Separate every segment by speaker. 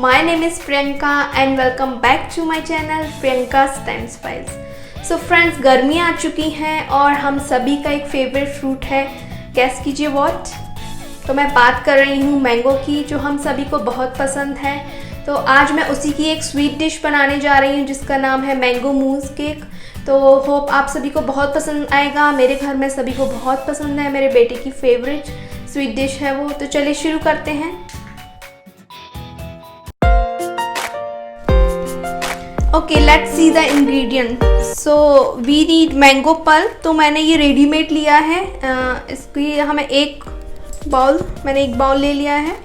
Speaker 1: My name is Priyanka and welcome back to my channel Priyanka's Time Spice। So friends, गर्मियाँ आ चुकी हैं और हम सभी का एक फेवरेट फ्रूट है, गैस कीजिए व्हाट। तो मैं बात कर रही हूँ मैंगो की, जो हम सभी को बहुत पसंद है। तो आज मैं उसी की एक स्वीट डिश बनाने जा रही हूँ जिसका नाम है मैंगो मूस केक। तो होप आप सभी को बहुत पसंद आएगा। मेरे घर में सभी को बहुत पसंद है, मेरे बेटे की फेवरेट स्वीट डिश है वो। तो चलिए शुरू करते हैं। Okay, let's see the ingredient. So we need mango pulp. तो मैंने ये रेडीमेड लिया है। इसकी हमें एक बाउल ले लिया है।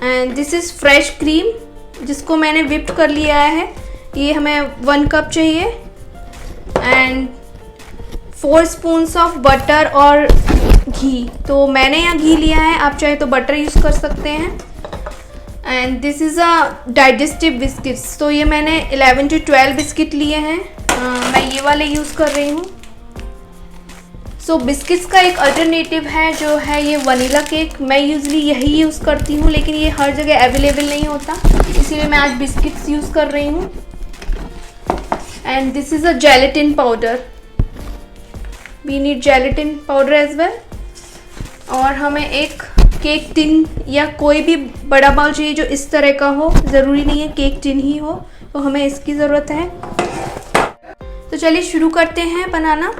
Speaker 1: And this is fresh cream जिसको मैंने विप्ड कर लिया है। ये हमें 1 कप चाहिए। एंड 4 स्पून्स ऑफ बटर और घी। तो मैंने यहाँ घी लिया है, आप चाहे तो बटर यूज़ कर सकते हैं। And this is a digestive biscuits. तो ये मैंने 11 to 12 बिस्किट लिए हैं। मैं ये वाले यूज़ कर रही हूँ। सो बिस्किट्स का एक अल्टरनेटिव है जो है ये वनीला केक। मैं यूजली यही यूज़ करती हूँ, लेकिन ये हर जगह अवेलेबल नहीं होता, इसीलिए मैं आज बिस्किट्स यूज़ कर रही हूँ। And this is a gelatin powder. We need gelatin powder as well. और हमें एक केक टिन या कोई भी बड़ा बाउल चाहिए जो इस तरह का हो, ज़रूरी नहीं है केक टिन ही हो, तो हमें इसकी ज़रूरत है। तो चलिए शुरू करते हैं बनाना।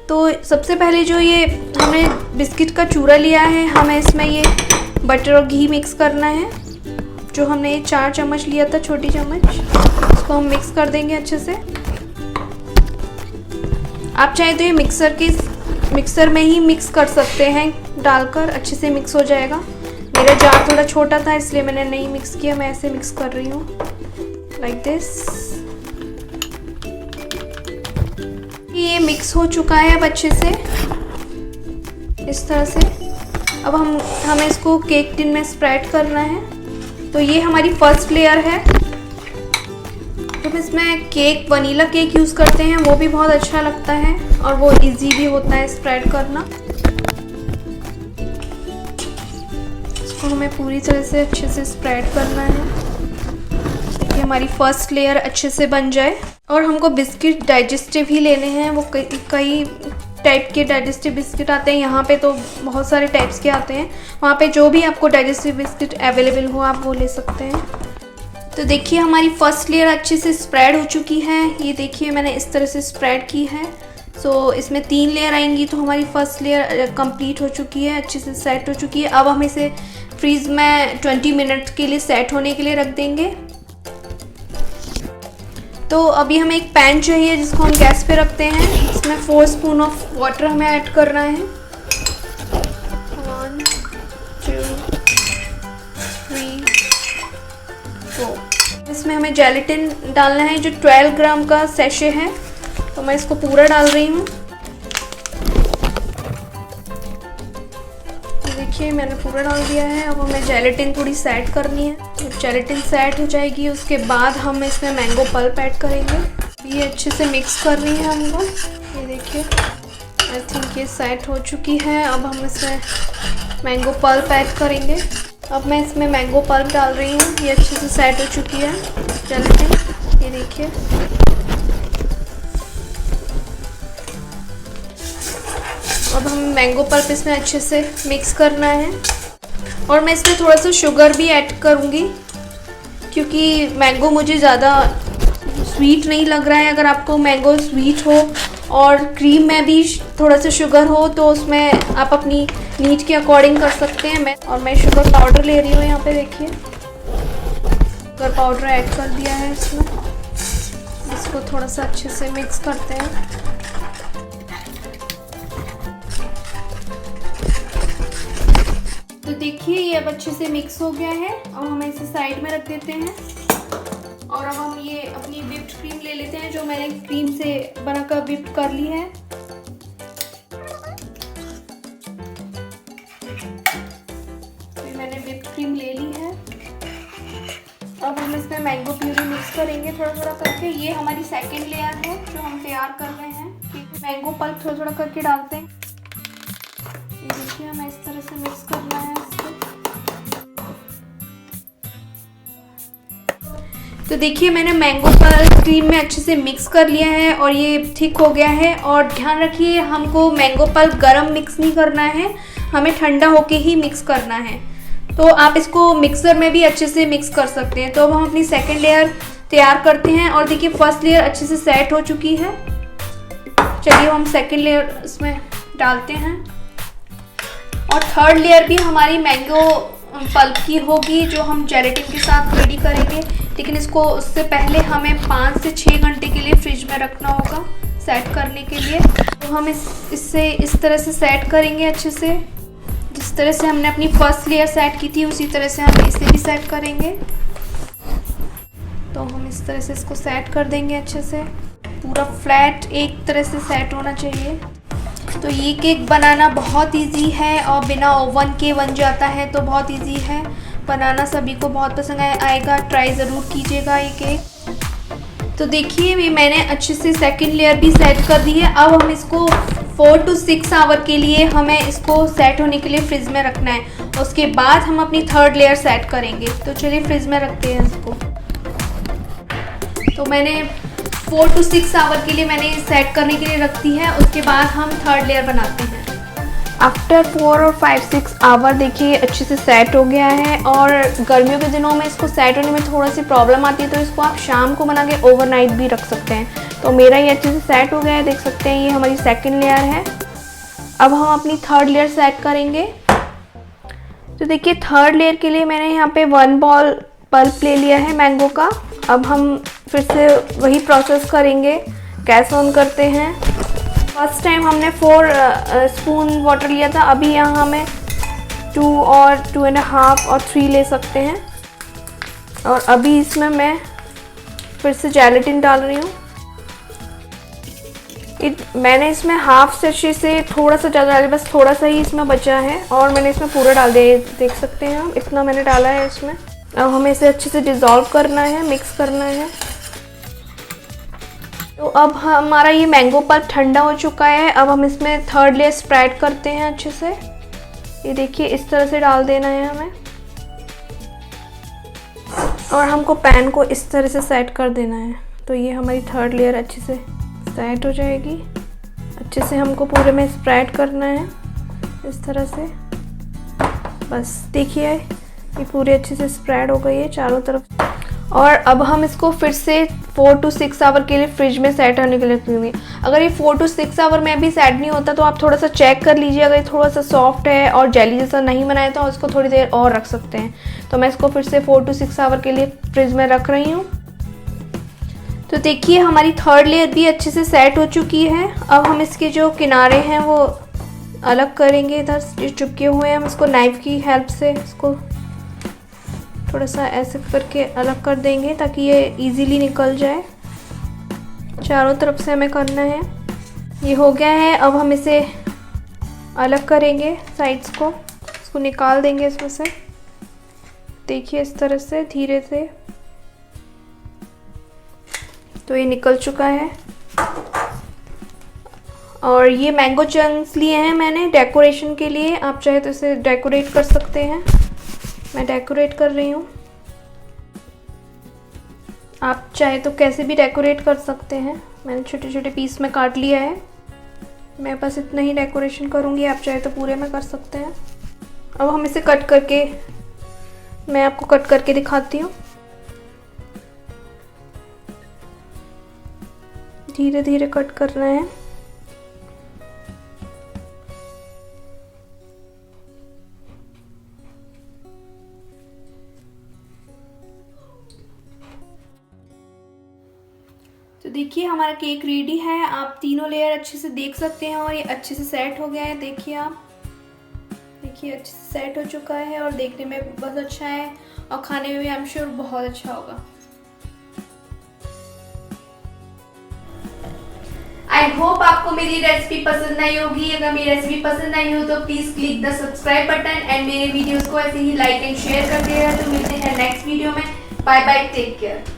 Speaker 1: तो सबसे पहले जो ये हमने बिस्किट का चूरा लिया है, हमें इसमें ये बटर और घी मिक्स करना है। जो हमने ये 4 चम्मच लिया था, छोटी चम्मच, उसको हम मिक्स कर देंगे अच्छे से। आप चाहे तो ये मिक्सर में ही मिक्स कर सकते हैं, डालकर अच्छे से मिक्स हो जाएगा। मेरा जार थोड़ा छोटा था इसलिए मैंने नहीं मिक्स किया, मैं ऐसे मिक्स कर रही हूँ लाइक दिस। ये मिक्स हो चुका है अब अच्छे से इस तरह से। अब हमें इसको केक टिन में स्प्रेड करना है। तो ये हमारी फर्स्ट लेयर है। तो इसमें केक वनीला केक यूज़ करते हैं, वो भी बहुत अच्छा लगता है और वो इजी भी होता है स्प्रेड करना। इसको हमें पूरी तरह से अच्छे से स्प्रेड करना है ताकि हमारी फर्स्ट लेयर अच्छे से बन जाए। और हमको बिस्किट डाइजेस्टिव ही लेने हैं। वो कई टाइप के डाइजेस्टिव बिस्किट आते हैं, यहाँ पे तो बहुत सारे टाइप्स के आते हैं। वहाँ पे जो भी आपको डाइजेस्टिव बिस्किट अवेलेबल हो आप वो ले सकते हैं। तो देखिए हमारी फर्स्ट लेयर अच्छे से स्प्रेड हो चुकी है। ये देखिए मैंने इस तरह से स्प्रेड की है। सो इसमें 3 लेयर आएंगी, तो हमारी फर्स्ट लेयर कंप्लीट हो चुकी है, अच्छे से सेट हो चुकी है। अब हम इसे फ्रीज में 20 मिनट के लिए सेट होने के लिए रख देंगे। तो अभी हमें एक पैन चाहिए जिसको हम गैस पे रखते हैं। इसमें 4 स्पून ऑफ वाटर हमें ऐड करना है। 1 2 3 4। इसमें हमें जेलेटिन डालना है जो 12 ग्राम का सैशे है। तो मैं इसको पूरा डाल रही हूँ। देखिए मैंने पूरा डाल दिया है। अब हमें जेलेटिन थोड़ी सेट करनी है। जब जेलेटिन सेट हो जाएगी उसके बाद हम इसमें मैंगो पल्प ऐड करेंगे। ये अच्छे से मिक्स कर रही है हमको। ये देखिए आई थिंक ये सेट हो चुकी है। अब हम इसमें मैंगो पल्प ऐड करेंगे। अब मैं इसमें मैंगो पल्प डाल रही हूँ। ये अच्छे से सेट हो चुकी है जेलेटिन। ये देखिए अब हम मैंगो पल्प इसमें अच्छे से मिक्स करना है। और मैं इसमें थोड़ा सा शुगर भी ऐड करूँगी क्योंकि मैंगो मुझे ज़्यादा स्वीट नहीं लग रहा है। अगर आपको मैंगो स्वीट हो और क्रीम में भी थोड़ा सा शुगर हो तो उसमें आप अपनी नीड के अकॉर्डिंग कर सकते हैं। मैं शुगर पाउडर ले रही हूँ। यहाँ पे देखिए शुगर पाउडर ऐड कर दिया है इसमें। इसको थोड़ा सा अच्छे से मिक्स करते हैं। तो देखिए ये अब अच्छे से मिक्स हो गया है। अब हम इसे साइड में रख देते हैं। और अब हम ये अपनी व्हिप्ड क्रीम ले लेते हैं जो मैंने क्रीम से बनाकर व्हिप कर ली है। तो मैंने व्हिप्ड क्रीम ले ली है। अब हम इसमें मैंगो प्यूरी मिक्स करेंगे थोड़ा थोड़ा करके। ये हमारी सेकेंड लेयर है जो हम तैयार कर रहे हैं। मैंगो पल्प थोड़ा थोड़ा करके डालते हैं। देखिए हमें इस तरह से मिक्स करना है इसको। तो देखिए मैंने मैंगो पल्प क्रीम में अच्छे से मिक्स कर लिया है और ये थिक हो गया है। और ध्यान रखिए हमको मैंगो पल्प गरम मिक्स नहीं करना है, हमें ठंडा होके ही मिक्स करना है। तो आप इसको मिक्सर में भी अच्छे से मिक्स कर सकते हैं। तो अब हम अपनी सेकेंड लेयर तैयार करते हैं और देखिए फर्स्ट लेयर अच्छे से सेट हो चुकी है। चलिए हम सेकेंड लेयर इसमें डालते हैं और थर्ड लेयर भी हमारी मैंगो पल्प की होगी जो हम जेलेटिन के साथ रेडी करेंगे। लेकिन इसको उससे पहले हमें 5 से 6 घंटे के लिए फ्रिज में रखना होगा सेट करने के लिए। तो हम इससे इस तरह से सेट करेंगे अच्छे से, जिस तरह से हमने अपनी फर्स्ट लेयर सेट की थी उसी तरह से हम इसे भी सेट करेंगे। तो हम इस तरह से इसको सेट कर देंगे अच्छे से, पूरा फ्लैट एक तरह से सेट होना चाहिए। तो ये केक बनाना बहुत इजी है और बिना ओवन के बन जाता है, तो बहुत इजी है बनाना, सभी को बहुत पसंद आएगा। ट्राई ज़रूर कीजिएगा ये केक। तो देखिए ये मैंने अच्छे से सेकंड लेयर भी सेट कर दी है। अब हम इसको 4 to 6 आवर के लिए हमें इसको सेट होने के लिए फ्रिज में रखना है। उसके बाद हम अपनी थर्ड लेयर सेट करेंगे। तो चलिए फ्रिज में रखते हैं इसको। तो मैंने 4 to 6 आवर के लिए मैंने सेट करने के लिए रख दी है। उसके बाद हम थर्ड लेयर बनाते हैं। आफ्टर 4 और 5-6 आवर देखिए अच्छे से सेट हो गया है। और गर्मियों के दिनों में इसको सेट होने में थोड़ा सी प्रॉब्लम आती है, तो इसको आप शाम को बना के ओवरनाइट भी रख सकते हैं। तो मेरा ये अच्छे से सेट हो गया है, देख सकते हैं ये हमारी सेकेंड लेयर है। अब हम अपनी थर्ड लेयर सेट करेंगे। तो देखिए थर्ड लेयर के लिए मैंने यहाँ पे 1 बॉल पल्प ले लिया है मैंगो का। अब हम फिर से वही प्रोसेस करेंगे। गैस ऑन करते हैं। फर्स्ट टाइम हमने 4 स्पून वाटर लिया था, अभी यहाँ हमें 2 और 2.5 और 3 ले सकते हैं। और अभी इसमें मैं फिर से जेलेटिन डाल रही हूँ। मैंने इसमें हाफ सेशे से थोड़ा सा ज़्यादा डाला, बस थोड़ा सा ही इसमें बचा है और मैंने इसमें पूरा डाल दिया, देख सकते हैं हम, इतना मैंने डाला है इसमें। अब हमें इसे अच्छे से डिज़ोल्व करना है, मिक्स करना है। तो अब हमारा ये मैंगो पल्प ठंडा हो चुका है। अब हम इसमें थर्ड लेयर स्प्रेड करते हैं अच्छे से। ये देखिए इस तरह से डाल देना है हमें और हमको पैन को इस तरह से सेट कर देना है। तो ये हमारी थर्ड लेयर अच्छे से सेट हो जाएगी। अच्छे से हमको पूरे में स्प्रेड करना है इस तरह से। बस देखिए ये पूरी अच्छे से स्प्रेड हो गई है चारों तरफ। और अब हम इसको फिर से 4 to 6 आवर के लिए फ्रिज में सेट होने के लिए रखेंगे। अगर ये 4 to 6 आवर में भी सेट नहीं होता तो आप थोड़ा सा चेक कर लीजिए। अगर ये थोड़ा सा सॉफ्ट है और जेली जैसा नहीं बनाया तो उसको थोड़ी देर और रख सकते हैं। तो मैं इसको फिर से 4 to 6 आवर के लिए फ्रिज में रख रही हूँ। तो देखिए हमारी थर्ड लेयर भी अच्छे से सेट हो चुकी है। अब हम इसके जो किनारे हैं वो अलग करेंगे। इधर जो चिपके हुए हैं हम इसको नाइफ की हेल्प से इसको थोड़ा सा ऐसे करके अलग कर देंगे ताकि ये इजीली निकल जाए। चारों तरफ से हमें करना है। ये हो गया है। अब हम इसे अलग करेंगे साइड्स को, इसको निकाल देंगे इसमें से। देखिए इस तरह से धीरे से। तो ये निकल चुका है। और ये मैंगो चंक्स लिए हैं मैंने डेकोरेशन के लिए। आप चाहे तो इसे डेकोरेट कर सकते हैं। मैं डेकोरेट कर रही हूँ, आप चाहे तो कैसे भी डेकोरेट कर सकते हैं। मैंने छोटे छोटे पीस में काट लिया है। मैं बस इतना ही डेकोरेशन करूँगी, आप चाहे तो पूरे में कर सकते हैं। अब हम इसे कट करके, मैं आपको कट करके दिखाती हूँ। धीरे धीरे कट करना है। तो देखिए हमारा केक रेडी है। आप तीनों लेयर अच्छे से देख सकते हैं और ये अच्छे से सेट हो गया है। देखिए आप, देखिए अच्छे से सेट हो चुका है और देखने में बहुत अच्छा है और खाने में भी आई एम श्योर बहुत अच्छा होगा। आई होप आपको मेरी रेसिपी पसंद आई होगी। अगर मेरी रेसिपी पसंद आई हो तो please click the subscribe button and मेरे वीडियोस को ऐसे ही लाइक एंड शेयर कर दिएगा। तो मिलते हैं नेक्स्ट वीडियो में। Bye bye, take care.